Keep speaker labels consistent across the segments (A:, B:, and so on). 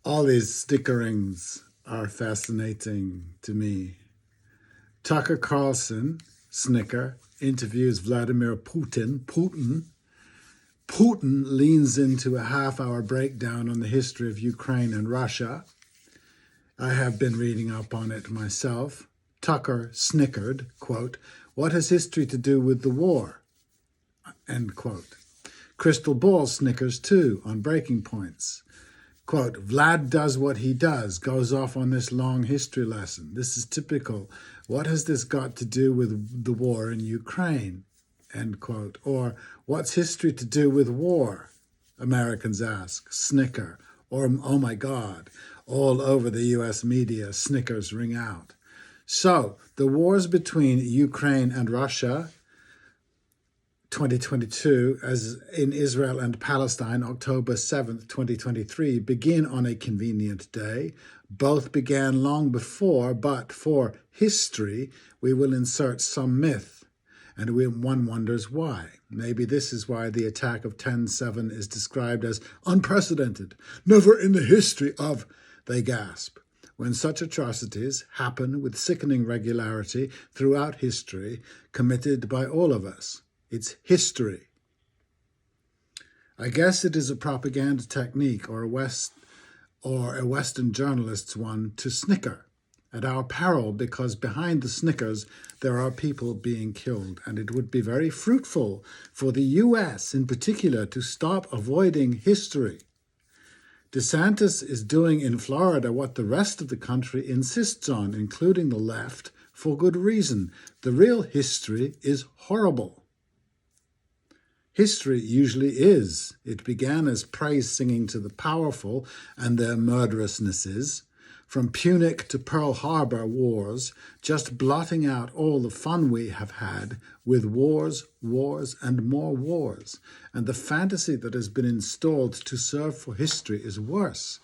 A: All these stickerings are fascinating to me. Tucker Carlson, Snicker, interviews Vladimir Putin. Putin leans into a half-hour breakdown on the history of Ukraine and Russia. I have been reading up on it myself. Tucker snickered, quote, "What has history to do with the war?" End quote. Crystal Ball snickers too on breaking points. Quote, "Vlad does what he does, goes off on this long history lesson. This is typical. What has this got to do with the war in Ukraine?" End quote. Or, "What's history to do with war?" Americans ask, snicker. Or, "Oh my God." All over the US media, snickers ring out. So, the wars between Ukraine and Russia, 2022, as in Israel and Palestine, October 7th, 2023, begin on a convenient day. Both began long before, but for history, we will insert some myth. And one wonders why. Maybe this is why the attack of 10/7 is described as unprecedented. Never in the history of, they gasp. When such atrocities happen with sickening regularity throughout history, committed by all of us. It's history. I guess it is a propaganda technique or a Western journalist's one to snicker at our peril, because behind the snickers there are people being killed, and it would be very fruitful for the US in particular to stop avoiding history. DeSantis is doing in Florida what the rest of the country insists on, including the left, for good reason. The real history is horrible. History usually is. It began as praise singing to the powerful and their murderousnesses, from Punic to Pearl Harbor wars, just blotting out all the fun we have had with wars, and more wars. And the fantasy that has been installed to serve for history is worse.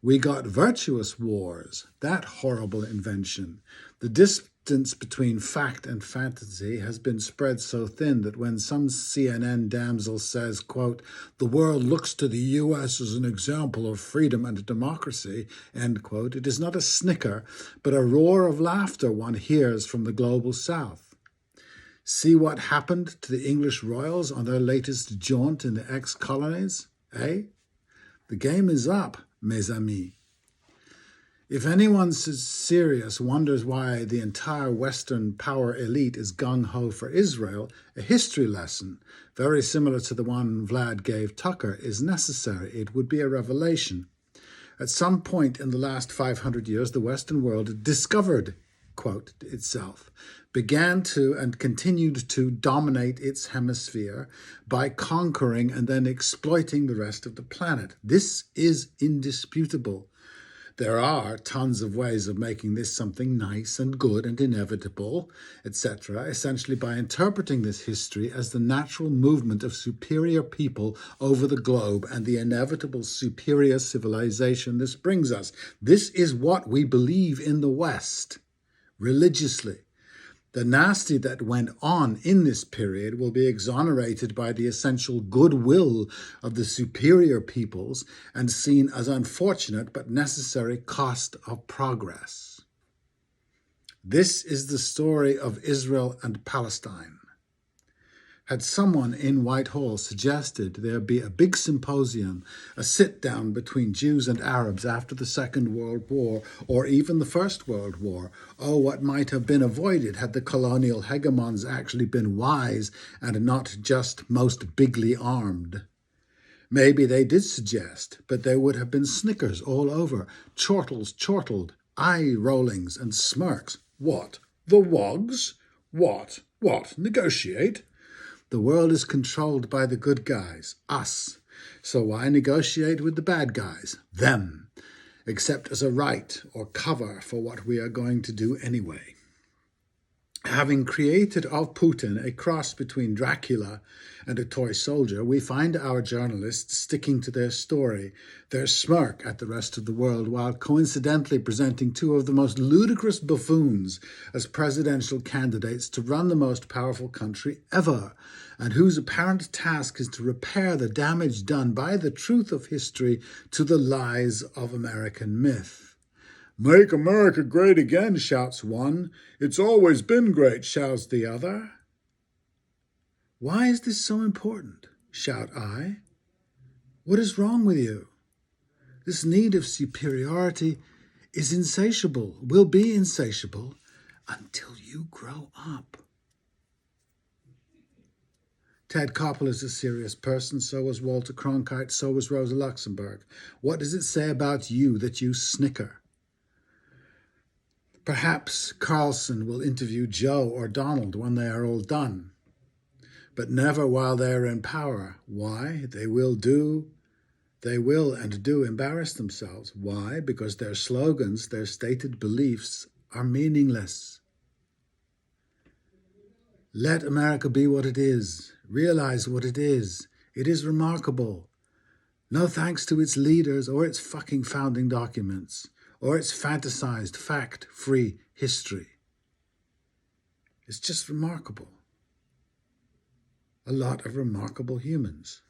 A: We got virtuous wars, that horrible invention. The distance between fact and fantasy has been spread so thin that when some CNN damsel says, quote, "The world looks to the US as an example of freedom and democracy," end quote, it is not a snicker, but a roar of laughter one hears from the global South. See what happened to the English royals on their latest jaunt in the ex-colonies, eh? The game is up, mes amis. If anyone serious wonders why the entire Western power elite is gung-ho for Israel, a history lesson, very similar to the one Vlad gave Tucker, is necessary. It would be a revelation. At some point in the last 500 years, the Western world discovered, quote, itself, began to and continued to dominate its hemisphere by conquering and then exploiting the rest of the planet. This is indisputable. There are tons of ways of making this something nice and good and inevitable, etc., essentially by interpreting this history as the natural movement of superior people over the globe and the inevitable superior civilization this brings us. This is what we believe in the West, religiously. The nasty that went on in this period will be exonerated by the essential goodwill of the superior peoples and seen as unfortunate but necessary cost of progress. This is the story of Israel and Palestine. Had someone in Whitehall suggested there be a big symposium, a sit-down between Jews and Arabs after the Second World War, or even the First World War, oh, what might have been avoided had the colonial hegemons actually been wise and not just most bigly armed. Maybe they did suggest, but there would have been snickers all over, chortled, eye-rollings and smirks. What? The wogs? What? Negotiate? The world is controlled by the good guys, us. So why negotiate with the bad guys, them, except as a right or cover for what we are going to do anyway? Having created of Putin a cross between Dracula and a toy soldier, we find our journalists sticking to their story, their smirk at the rest of the world, while coincidentally presenting two of the most ludicrous buffoons as presidential candidates to run the most powerful country ever, and whose apparent task is to repair the damage done by the truth of history to the lies of American myth. "Make America great again," shouts one. "It's always been great," shouts the other. "Why is this so important?" shout I. "What is wrong with you? This need of superiority is insatiable, will be insatiable until you grow up." Ted Koppel is a serious person, so was Walter Cronkite, so was Rosa Luxemburg. What does it say about you that you snicker? Perhaps Carlson will interview Joe or Donald when they are all done, but never while they are in power. Why? They will and do embarrass themselves. Why? Because their slogans, their stated beliefs are meaningless. Let America be what it is. Realize what it is. It is remarkable. No thanks to its leaders or its fucking founding documents or its fantasized fact-free history. It's just remarkable. A lot of remarkable humans.